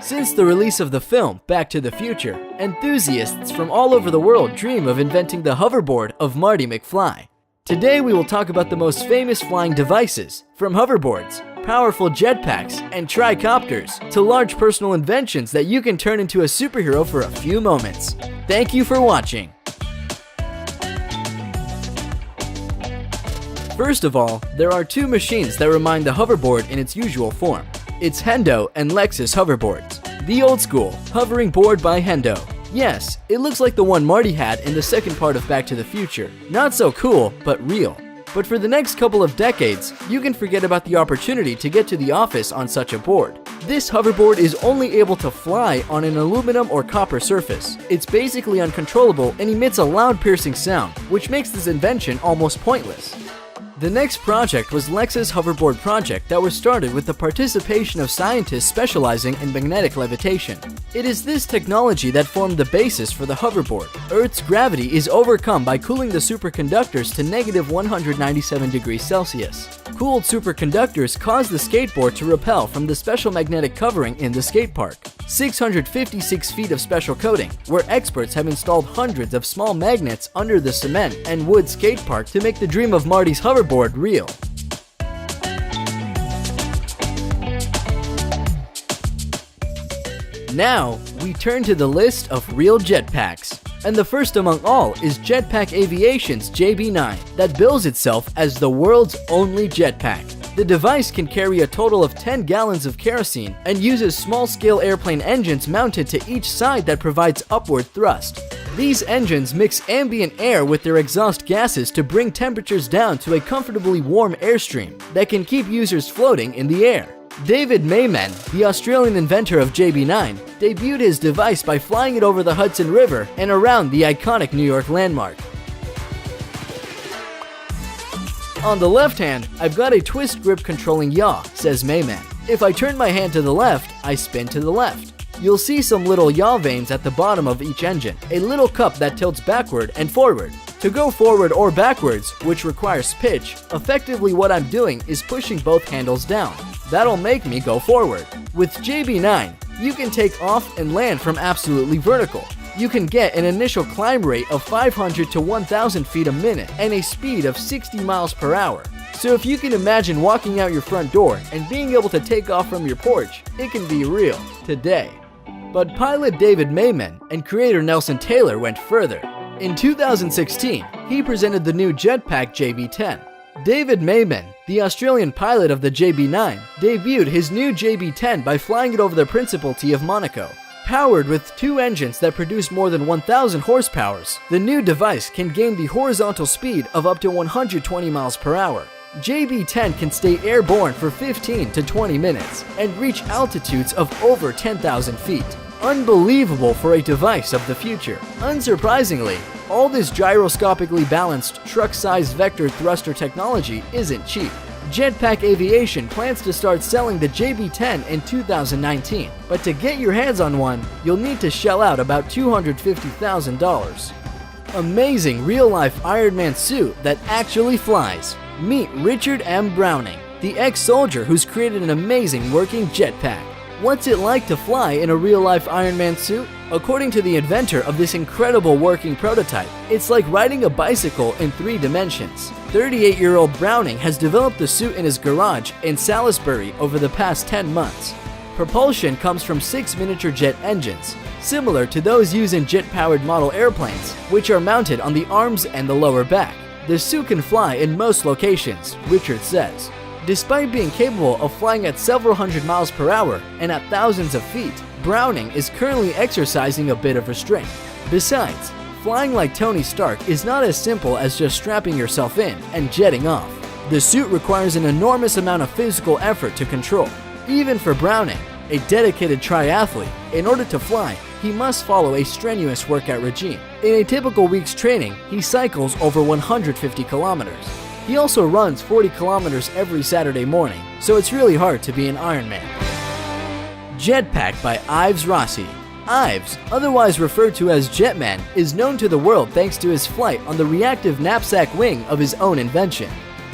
Since the release of the film Back to the Future, enthusiasts from all over the world dream of inventing the hoverboard of Marty McFly. Today we will talk about the most famous flying devices, from hoverboards, powerful jetpacks, and tricopters, to large personal inventions that you can turn into a superhero for a few moments. Thank you for watching. First of all, there are two machines that remind the hoverboard in its usual form. It's Hendo and Lexus hoverboards. The old school, hovering board by Hendo. Yes, it looks like the one Marty had in the second part of Back to the Future. Not so cool, but real. But for the next couple of decades, you can forget about the opportunity to get to the office on such a board. This hoverboard is only able to fly on an aluminum or copper surface. It's basically uncontrollable and emits a loud piercing sound, which makes this invention almost pointless. The next project was Lexus Hoverboard Project that was started with the participation of scientists specializing in magnetic levitation. It is this technology that formed the basis for the hoverboard. Earth's gravity is overcome by cooling the superconductors to negative 197 degrees Celsius. Cooled superconductors cause the skateboard to repel from the special magnetic covering in the skate park. 656 feet of special coating, where experts have installed hundreds of small magnets under the cement and wood skate park to make the dream of Marty's hoverboard real. Now, we turn to the list of real jetpacks. And the first among all is Jetpack Aviation's JB9, that bills itself as the world's only jetpack. The device can carry a total of 10 gallons of kerosene and uses small-scale airplane engines mounted to each side that provides upward thrust. These engines mix ambient air with their exhaust gases to bring temperatures down to a comfortably warm airstream that can keep users floating in the air. David Mayman, the Australian inventor of JB9, debuted his device by flying it over the Hudson River and around the iconic New York landmark. On the left hand, I've got a twist grip controlling yaw, says Mayman. If I turn my hand to the left, I spin to the left. You'll see some little yaw vanes at the bottom of each engine, a little cup that tilts backward and forward. To go forward or backwards, which requires pitch, effectively what I'm doing is pushing both handles down. That'll make me go forward. With JB9, you can take off and land from absolutely vertical. You can get an initial climb rate of 500 to 1,000 feet a minute and a speed of 60 miles per hour. So if you can imagine walking out your front door and being able to take off from your porch, it can be real today. But pilot David Mayman and creator Nelson Taylor went further. In 2016, he presented the new jetpack JB10. David Mayman, the Australian pilot of the JB9, debuted his new JB10 by flying it over the Principality of Monaco. Powered with two engines that produce more than 1,000 horsepower, the new device can gain the horizontal speed of up to 120 miles per hour. JB10 can stay airborne for 15 to 20 minutes and reach altitudes of over 10,000 feet. Unbelievable for a device of the future. Unsurprisingly, all this gyroscopically balanced truck-sized vector thruster technology isn't cheap. Jetpack Aviation plans to start selling the JB10 in 2019, but to get your hands on one, you'll need to shell out about $250,000. Amazing real-life Iron Man suit that actually flies. Meet Richard M. Browning, the ex-soldier who's created an amazing working jetpack. What's it like to fly in a real-life Iron Man suit? According to the inventor of this incredible working prototype, it's like riding a bicycle in 3 dimensions. 38-year-old Browning has developed the suit in his garage in Salisbury over the past 10 months. Propulsion comes from 6 miniature jet engines, similar to those used in jet-powered model airplanes, which are mounted on the arms and the lower back. The suit can fly in most locations, Richard says. Despite being capable of flying at several hundred miles per hour and at thousands of feet, Browning is currently exercising a bit of restraint. Besides, flying like Tony Stark is not as simple as just strapping yourself in and jetting off. The suit requires an enormous amount of physical effort to control. Even for Browning, a dedicated triathlete, in order to fly, he must follow a strenuous workout regime. In a typical week's training, he cycles over 150 kilometers. He also runs 40 kilometers every Saturday morning, so it's really hard to be an Ironman. Jetpack by Ives Rossi. Ives, otherwise referred to as Jetman, is known to the world thanks to his flight on the reactive knapsack wing of his own invention.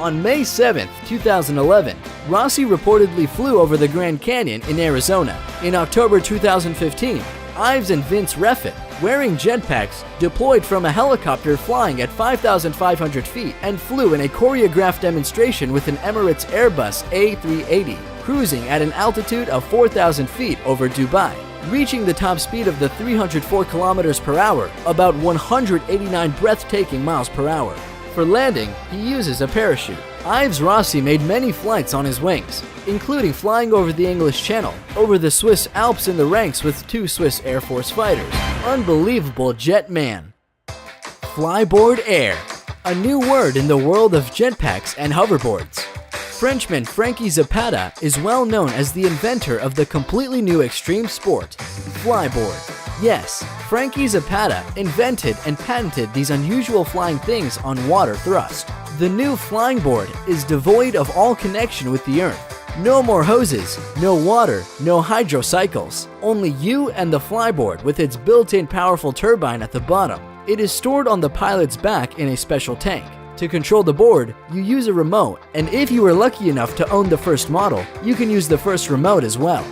On May 7, 2011, Rossi reportedly flew over the Grand Canyon in Arizona. In October 2015, Ives and Vince Refn, wearing jetpacks, deployed from a helicopter flying at 5,500 feet and flew in a choreographed demonstration with an Emirates Airbus A380, cruising at an altitude of 4,000 feet over Dubai, reaching the top speed of the 304 kilometers per hour, about 189 breathtaking miles per hour. For landing, he uses a parachute. Ives Rossi made many flights on his wings, including flying over the English Channel, over the Swiss Alps in the ranks with 2 Swiss Air Force fighters. Unbelievable jet man. Flyboard Air, a new word in the world of jetpacks and hoverboards. Frenchman Frankie Zapata is well known as the inventor of the completely new extreme sport, flyboard. Yes, Frankie Zapata invented and patented these unusual flying things on water thrust. The new flying board is devoid of all connection with the earth. No more hoses, no water, no hydrocycles. Only you and the flyboard with its built-in powerful turbine at the bottom. It is stored on the pilot's back in a special tank. To control the board, you use a remote, and if you are lucky enough to own the first model, you can use the first remote as well.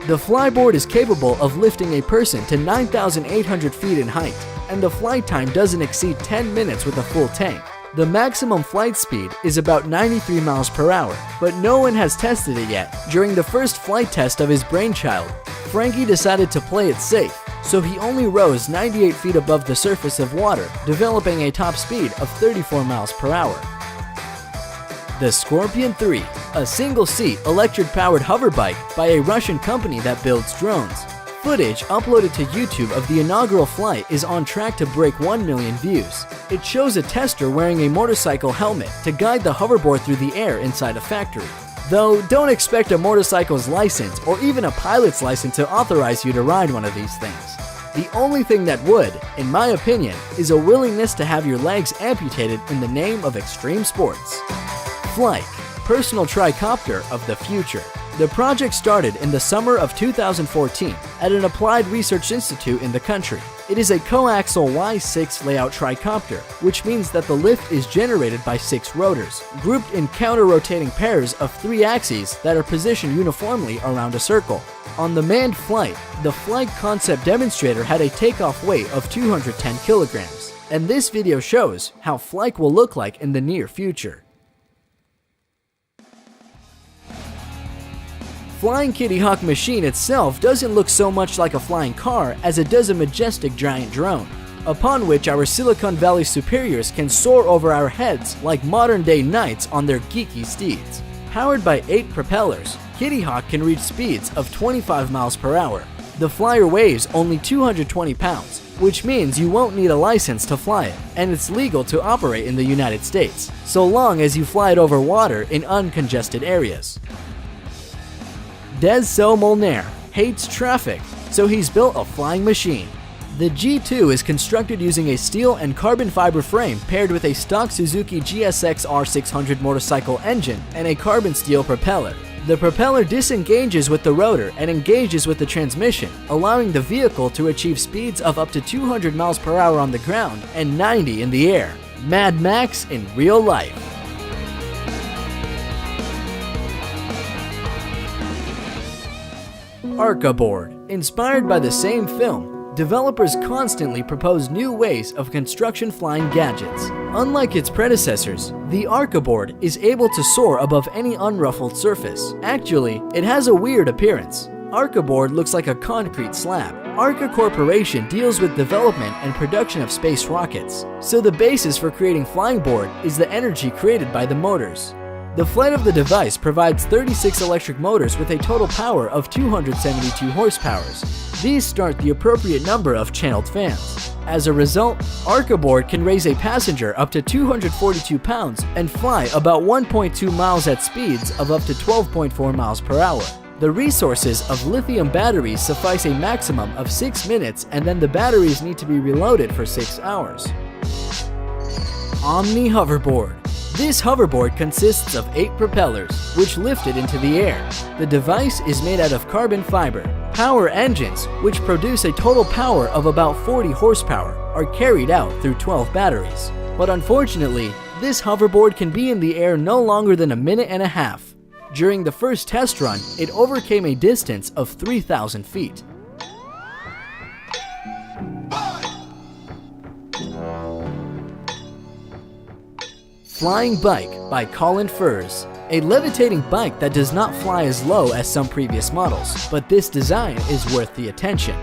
The flyboard is capable of lifting a person to 9,800 feet in height, and the flight time doesn't exceed 10 minutes with a full tank. The maximum flight speed is about 93 miles per hour, but no one has tested it yet. During the first flight test of his brainchild, Frankie decided to play it safe, so he only rose 98 feet above the surface of water, developing a top speed of 34 miles per hour. The Scorpion 3, a single-seat electric-powered hoverbike by a Russian company that builds drones. Footage uploaded to YouTube of the inaugural flight is on track to break 1 million views. It shows a tester wearing a motorcycle helmet to guide the hoverboard through the air inside a factory. Though, don't expect a motorcycle's license or even a pilot's license to authorize you to ride one of these things. The only thing that would, in my opinion, is a willingness to have your legs amputated in the name of extreme sports. Flyke, personal tricopter of the future. The project started in the summer of 2014 at an applied research institute in the country. It is a coaxial Y6 layout tricopter, which means that the lift is generated by 6 rotors, grouped in counter-rotating pairs of 3 axes that are positioned uniformly around a circle. On the manned flight, the Flyke concept demonstrator had a takeoff weight of 210 kilograms, and this video shows how Flyke will look like in the near future. Flying Kitty Hawk machine itself doesn't look so much like a flying car as it does a majestic giant drone, upon which our Silicon Valley superiors can soar over our heads like modern-day knights on their geeky steeds. Powered by 8 propellers, Kitty Hawk can reach speeds of 25 miles per hour. The flyer weighs only 220 pounds, which means you won't need a license to fly it, and it's legal to operate in the United States, so long as you fly it over water in uncongested areas. Des Molnar hates traffic, so he's built a flying machine. The G2 is constructed using a steel and carbon fiber frame paired with a stock Suzuki GSX R600 motorcycle engine and a carbon steel propeller. The propeller disengages with the rotor and engages with the transmission, allowing the vehicle to achieve speeds of up to 200 miles per hour on the ground and 90 in the air. Mad Max in real life. Arca board. Inspired by the same film, developers constantly propose new ways of construction flying gadgets. Unlike its predecessors, the Arca board is able to soar above any unruffled surface. Actually, it has a weird appearance. Arca board looks like a concrete slab. Arca Corporation deals with development and production of space rockets, so the basis for creating flying board is the energy created by the motors. The flight of the device provides 36 electric motors with a total power of 272 horsepower. These start the appropriate number of channeled fans. As a result, Arca board can raise a passenger up to 242 pounds and fly about 1.2 miles at speeds of up to 12.4 miles per hour. The resources of lithium batteries suffice a maximum of 6 minutes, and then the batteries need to be reloaded for 6 hours. Omni hoverboard. This hoverboard consists of 8 propellers, which lift it into the air. The device is made out of carbon fiber. Power engines, which produce a total power of about 40 horsepower, are carried out through 12 batteries. But unfortunately, This hoverboard can be in the air no longer than a minute and a half. During the first test run, it overcame a distance of 3,000 feet. Flying Bike by Colin Furze. A levitating bike that does not fly as low as some previous models, but this design is worth the attention.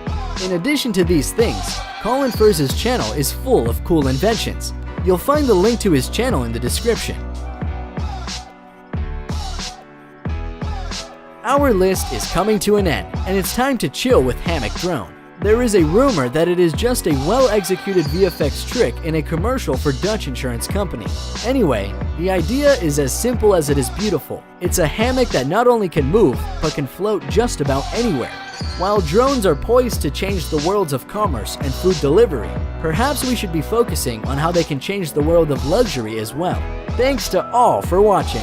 In addition to these things, Colin Furze's channel is full of cool inventions. You'll find the link to his channel in the description. Our list is coming to an end, and it's time to chill with Hammock Drone. There is a rumor that it is just a well-executed VFX trick in a commercial for Dutch insurance company. Anyway, the idea is as simple as it is beautiful. It's a hammock that not only can move, but can float just about anywhere. While drones are poised to change the worlds of commerce and food delivery, perhaps we should be focusing on how they can change the world of luxury as well. Thanks to all for watching.